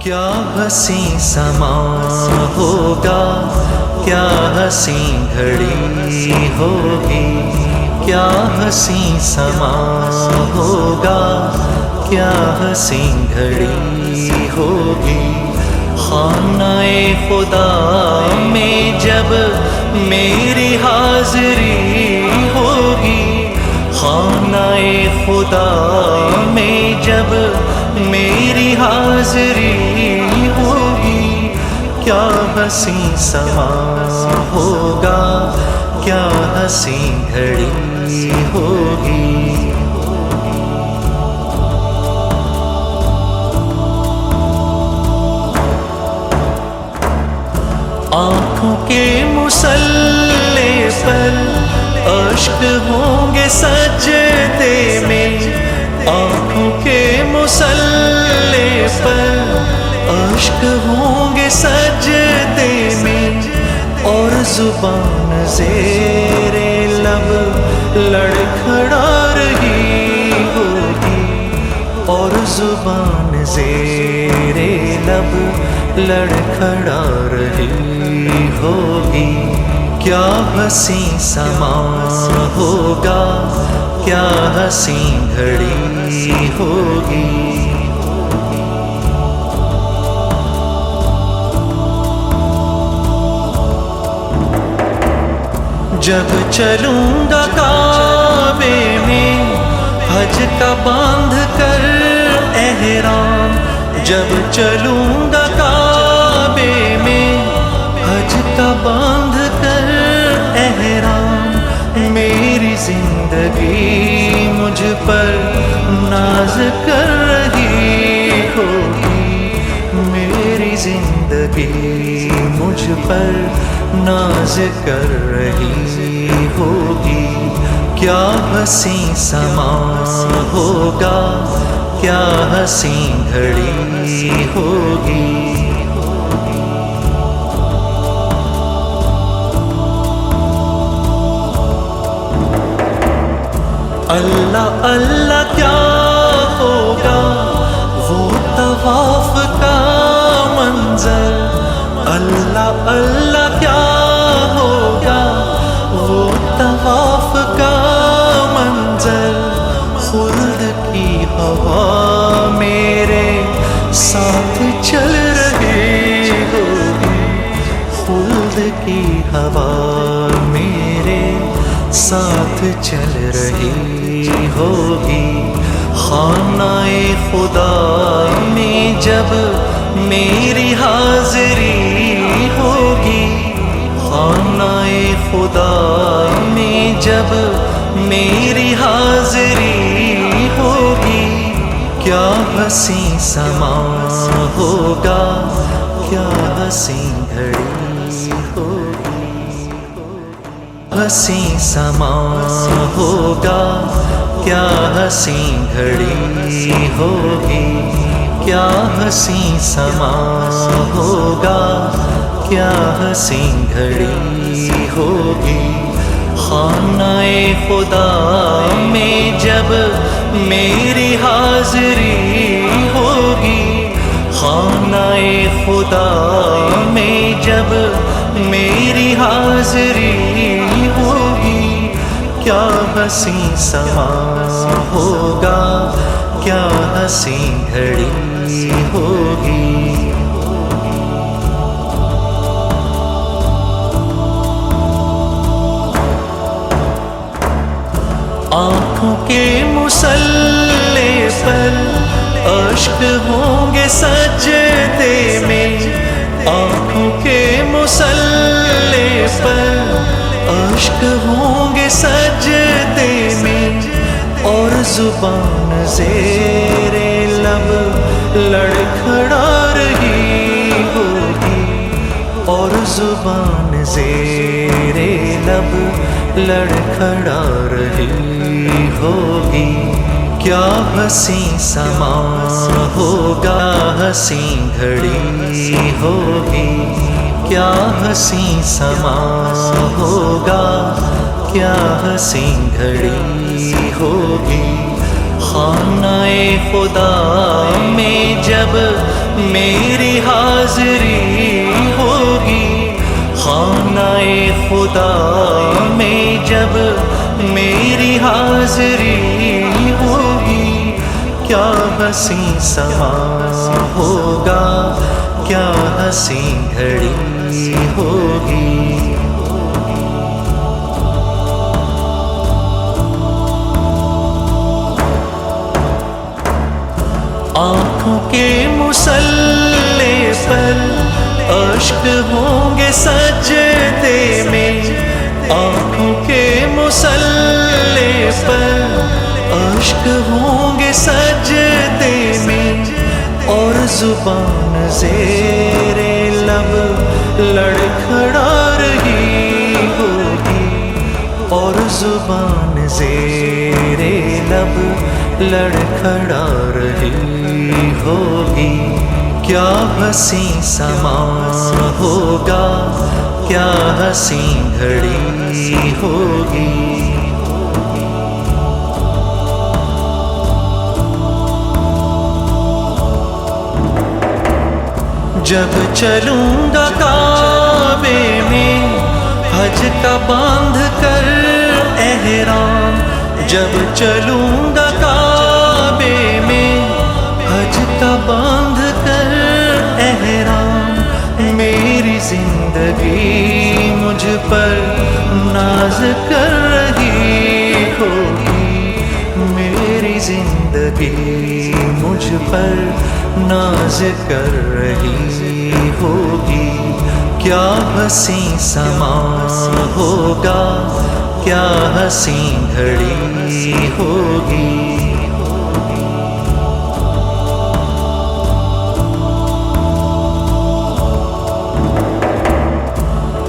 کیا حسین سما ہوگا، کیا حسین گھڑی ہوگی، کیا حسین سما ہوگا، کیا حسین گھڑی ہوگی۔ خانہ خدا میں جب میری حاضری ہوگی، خانہ خدا میں جب میری حاضری ہوگی، کیا حسین سما ہوگا، کیا حسین گھڑی ہوگی۔ آنکھوں کے مصلے پر اشک ہوں گے سجدے میں، آنکھوں کے مصلے پر اشک ہوں گے سجدے میں، اور زبان زیر لب لڑکھڑا رہی ہوگی، اور زبان زیر لب لڑکھڑا رہی ہوگی۔ کیا حسین سما ہوگا، کیا حسین گھڑی ہوگی۔ جب چلوں گا کعبے میں حج کا باندھ کر احرام، جب چلوں گا کعبے میں حج کا باندھ کر احرام، میری زندگی مجھ پر ناز کر رہی ہوگی، میری زندگی مجھ پر ناز کر رہی ہوگی۔ کیا حسین سما ہوگا، کیا حسین گھڑی ہوگی۔ اللہ اللہ کیا ہوگا وہ طواف کا منظر، اللہ اللہ کیا ہوگا وہ طواف کا منظر، خلد کی ہوا میرے ساتھ چل رہی ہوگی، خلد کی ہوا میرے ساتھ چل رہی ہوگی۔ خانہ خدا میں جب میری حاضری ہوگی، خانہ خدا میں جب میری حاضری ہوگی، کیا حسین سما ہوگا، کیا حسین گھڑی ہوگی۔ حسین سما ہوگا، کیا حسین گھڑی ہوگی، کیا حسین سما ہوگا، کیا حسین گھڑی ہوگی۔ خانہ خدا میں جب میری حاضری ہوگی، خانہ خدا میں جب میری حاضری ہوگی، کیا حسین سما ہوگا، کیا حسین گھڑی ہوگی۔ آنکھوں کے مصلے پر اشک ہوں گے سجدے میں، آنکھوں کے مصلے پر اشک ہوں گے سجدے میں، اور زبان زیر لب لڑکھڑا رہی ہوگی، اور زبان زیر لب لڑکھڑا رہی ہوگی۔ کیا حسین سما ہوگا، حسین گھڑی ہوگی، کیا حسین سما ہوگا، کیا حسین گھڑی ہوگی۔ خانۂ خدا میں جب میری حاضری ہوگی، خانۂ خدا میں جب میری حاضری ہوگی، کیا حسین سما ہوگا، کیا حسین گھڑی ہوگی۔ آنکھوں کے مصلے پر اشک ہوں گے سجدے میں، آنکھوں کے مصلے پر اشک ہوں گے سجدے میں، اور زبان زیر لب لڑکھڑا رہی ہوگی، اور زبان زیر لب لڑکھڑا رہی ہوگی، کیا حسین سما ہوگا، کیا حسین گھڑی ہوگی۔ جب چلوں گا کعبے میں حج کا باندھ کر احرام، جب چلوں گا کعبے میں حج کا باندھ کر احرام، میری زندگی مجھ پر ناز کر رہی ہوگی، میری زندگی مجھ پر ناز کر رہی ہوگی، کیا حسین سما ہوگا، کیا حسین گھڑی ہوگی۔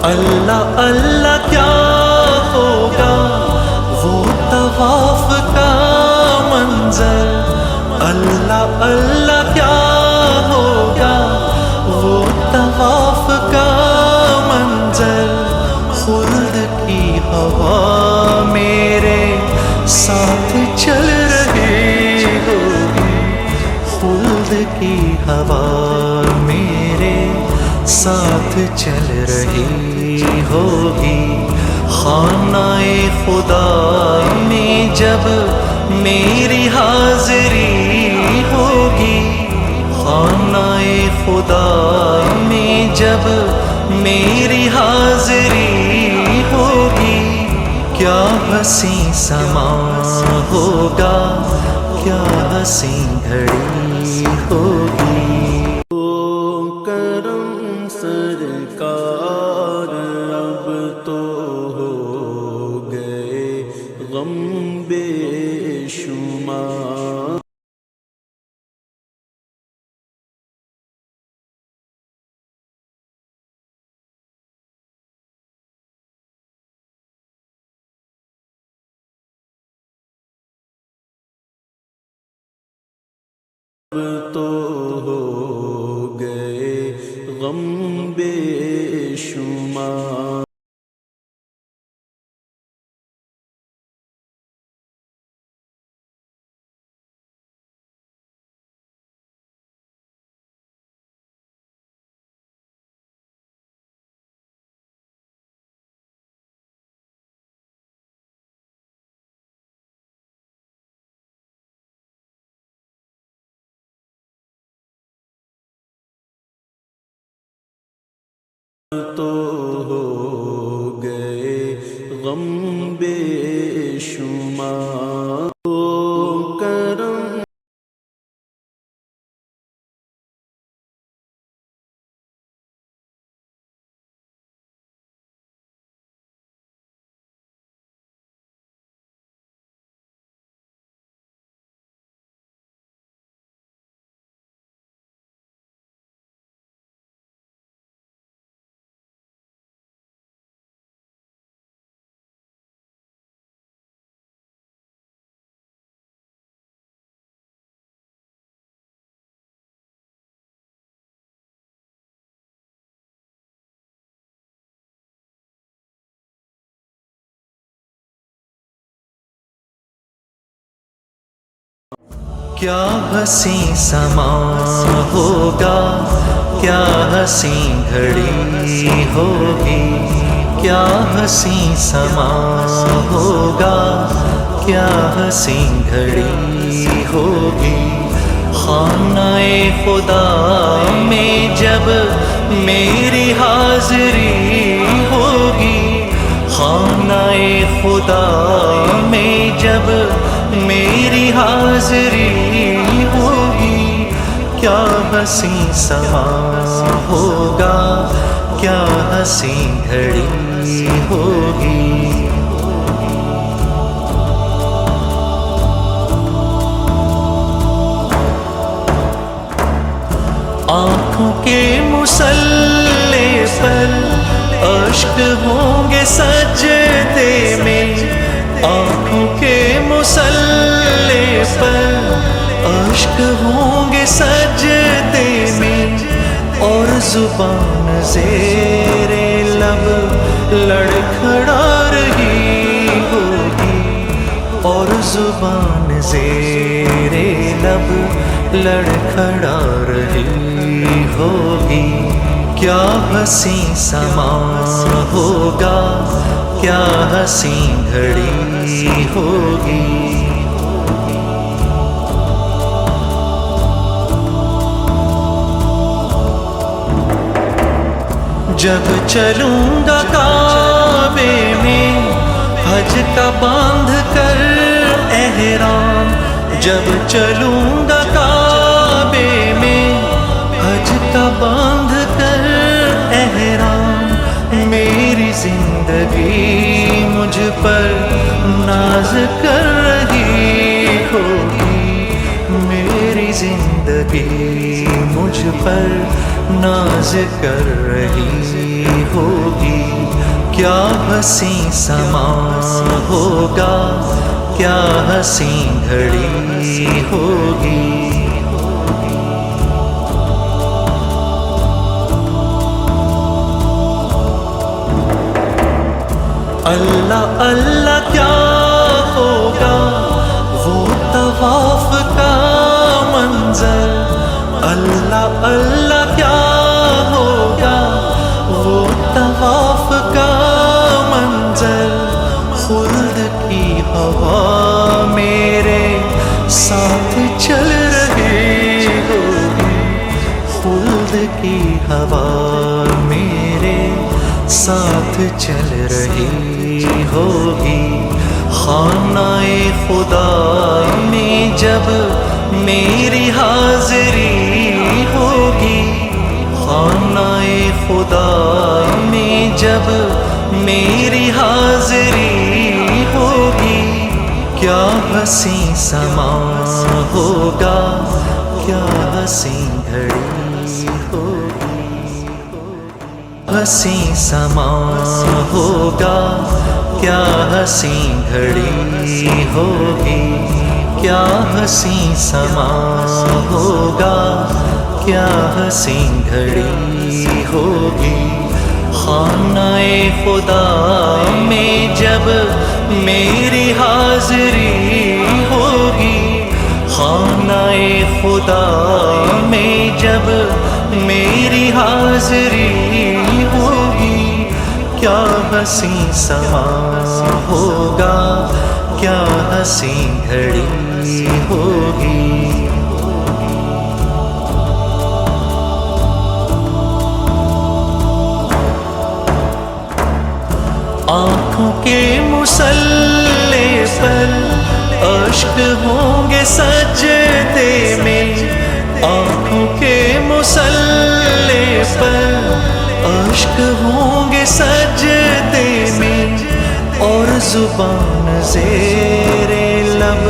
اللہ اللہ کیا ہوگا وہ طواف کا منظر، اللہ اللہ کیا ہوگا وہ طواف کا منظر، خلد کی ہوا میرے ساتھ چل رہی ہوگی، خلد کی ہوا میرے ساتھ چل رہی ہوگی، خانۂ خدا میں جب میری حاضری ہوگی، خانۂ خدا میں جب میری حاضری ہوگی، کیا حسین سما ہوگا، کیا حسین گھڑی ہوگی۔ کرم سرکار اب تو ہو گئے غم بے شمار، اب تو ہو گئے غم بے شمار۔ تو ہو گئے غم بے شمار، کرم کیا حسین سما ہوگا، کیا حسین گھڑی ہوگی، کیا حسین سما ہوگا، کیا حسین گھڑی ہوگی۔ خانہ خدا میں جب میری حاضری ہوگی، خانہ خدا میں جب میری حاضری ہوگی، کیا حسین سما ہوگا، کیا حسین گھڑی ہوگی۔ آنکھوں کے مصلے پر اشک ہوں گے سجدے میں، آنکھوں کے مصلے پر اشک ہوں گے سجدے میں، اور زبان زیر لب لڑکھڑا رہی ہوگی، اور زبان زیر لب لڑکھڑا رہی ہوگی۔ کیا حسین سما ہوگا، کیا حسین گھڑی ہوگی۔ جب چلوں گا کعبے میں حج کا باندھ کر احرام، جب چلوں گا کعبے میں حج کا باندھ کر احرام، میری زندگی مجھ پر ناز کر رہی ہوگی، میری زندگی مجھ پر ناز کر رہی ہوگی۔ کیا حسین سما ہوگا، کیا حسین گھڑی ہوگی۔ اللہ اللہ کیا ہوگا وہ طواف کا منظر، اللہ اللہ کیا ہوگا وہ طواف کا منظر، خلد کی ہوا میرے ساتھ چل رہی ہوگی، خلد کی ہوا میرے ساتھ چل رہی ہوگی۔ خانہ خدا میں جب میری حاضری ہوگی، خانہ خدا میں جب میری حاضری ہوگی، کیا حسین سما ہوگا، کیا حسین گھڑی ہوگی۔ حسین سما ہوگا، کیا حسین گھڑی ہوگی، کیا حسین سما ہوگا، کیا حسین گھڑی ہوگی۔ خانہ خدا میں جب میری حاضری ہوگی، خانہ خدا میں جب میری حاضری ہوگی، کیا حسین سما ہوگا، کیا حسین گھڑی ہوگی۔ آنکھوں کے مصلے پر اشک ہوں گے سجدے میں، آنکھوں کے مصلے پر اشک ہوں گے سجدے میں، اور زبان زیر لب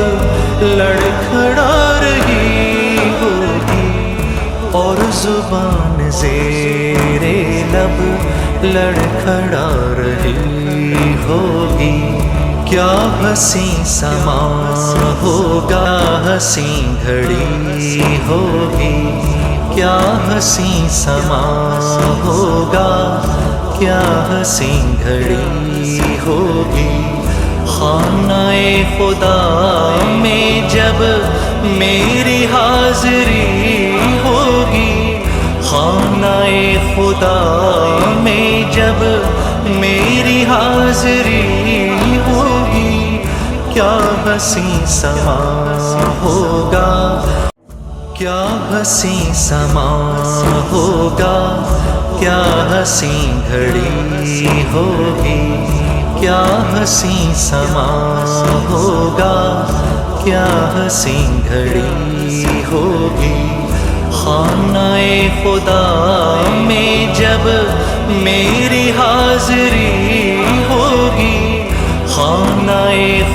لڑکھڑا رہی ہوگی، اور زبان زیر لب لڑکھڑا رہی ہوگی۔ کیا حسین سما ہوگا، حسین گھڑی ہوگی، کیا حسین سما ہوگا، کیا حسین گھڑی ہوگی۔ خانہ خدا میں جب میری حاضری ہوگی، خانہ خدا میں جب میری حاضری ہوگی، کیا حسین سما ہوگا، کیا حسین سما ہوگا، کیا حسین گھڑی ہوگی، کیا حسین سما ہوگا، کیا حسین گھڑی ہوگی، خانہ خدا میں جب میری حاضری ہوگی، خانہ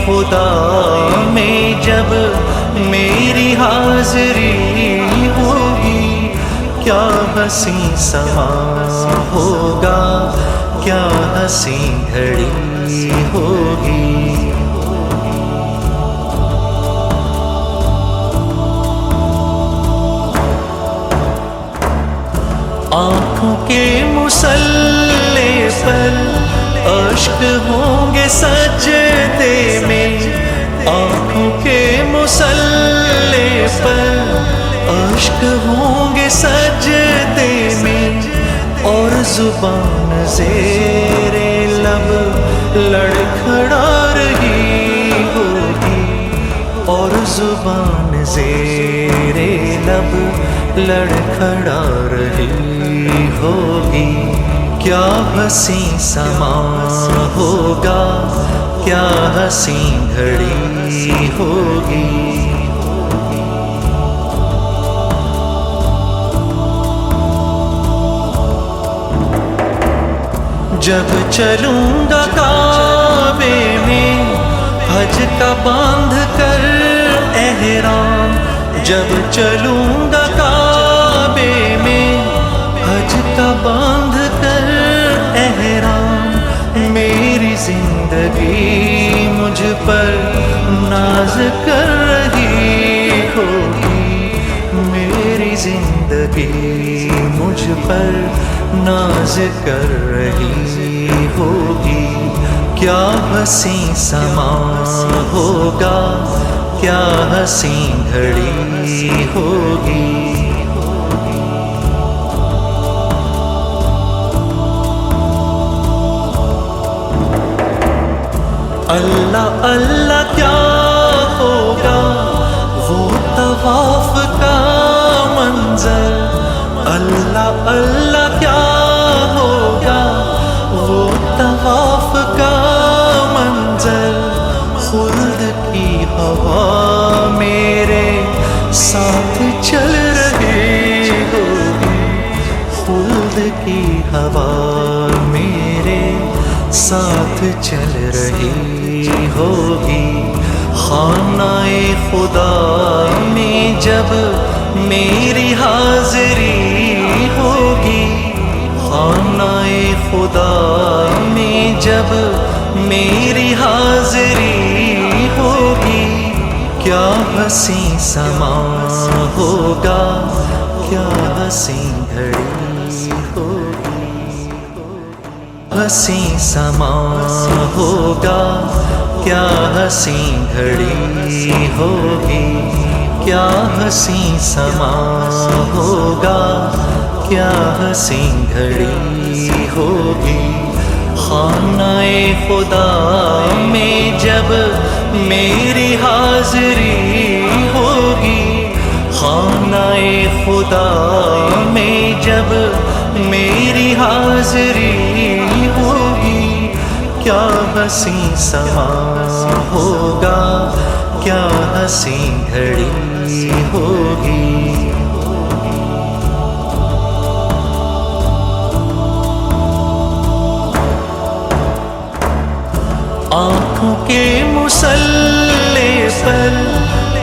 خدا میں جب میری حاضری ہوگی، کیا حسین سما ہوگا، کیا حسین گھڑی ہوگی۔ آنکھوں کے مصلے پر اشک ہوں گے سجدے میں، آنکھوں کے مصلے پر اشک ہوں گے سجدے میں، اور زبان زیر لب لڑکھڑا رہی ہوگی، اور زبان زیر لب لڑکھڑا رہی ہوگی، کیا حسین سما ہوگا، کیا حسین گھڑی ہوگی۔ جب چلوں گا کعبے میں حج کا باندھ کر احرام، جب چلوں گا کعبے میں حج کا باندھ کر احرام، میری زندگی مجھ پر ناز کر رہی ہوگی، میری زندگی مجھ پر ناز کر رہی ہوگی، کیا حسین سما ہوگا، کیا حسین گھڑی ہوگی۔ اللہ اللہ کیا ہوگا وہ طواف کا منظر، اللہ اللہ کیا ہوگا وہ طواف کا منظر، خلد کی ہوا میرے ساتھ چل رہی ہوگی، خلد کی ہوا میرے ساتھ چل رہی ہوگی، خانہ خدا میں جب میری حاضری ہوگی، خانہ خدا میں جب میری حاضری ہوگی، کیا حسین سما ہوگا، کیا حسین گھڑی ہوگی، حسین سما ہوگا، کیا حسین گھڑی ہوگی، کیا حسین سما ہوگا، کیا حسین گھڑی ہوگی، خانہ خدا میں جب میری حاضری ہوگی، خانہ خدا میں جب میری حاضری ہوگی، کیا حسین سما ہوگا، کیا حسین گھڑی ہوگی۔ آنکھوں کے مصلے پر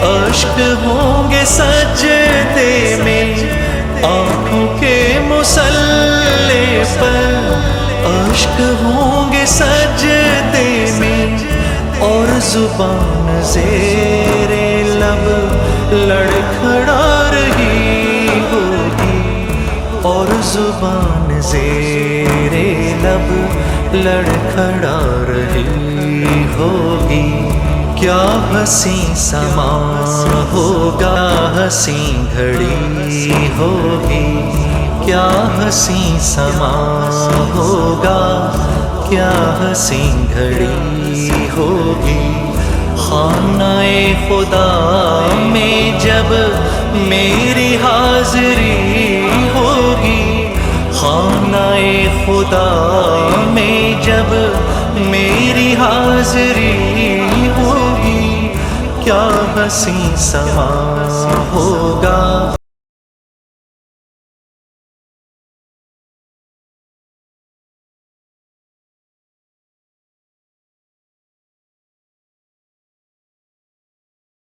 اشک ہوں گے سجدے میں، آنکھوں کے مصلے پر اشک ہوں گے سجدے میں، اور زبان زیر لب لڑکھڑا رہی ہوگی، اور زبان زیر لب لڑکھڑا رہی ہوگی. کیا حسین سما ہوگا, حسین گھڑی ہوگی. کیا حسین سما ہوگا, کیا حسین گھڑی ہوگی. خانہ خدا میں جب میری حاضری ہوگی, خانہ خدا میں جب میری حاضری ہوگی, کیا حسین سما ہوگا.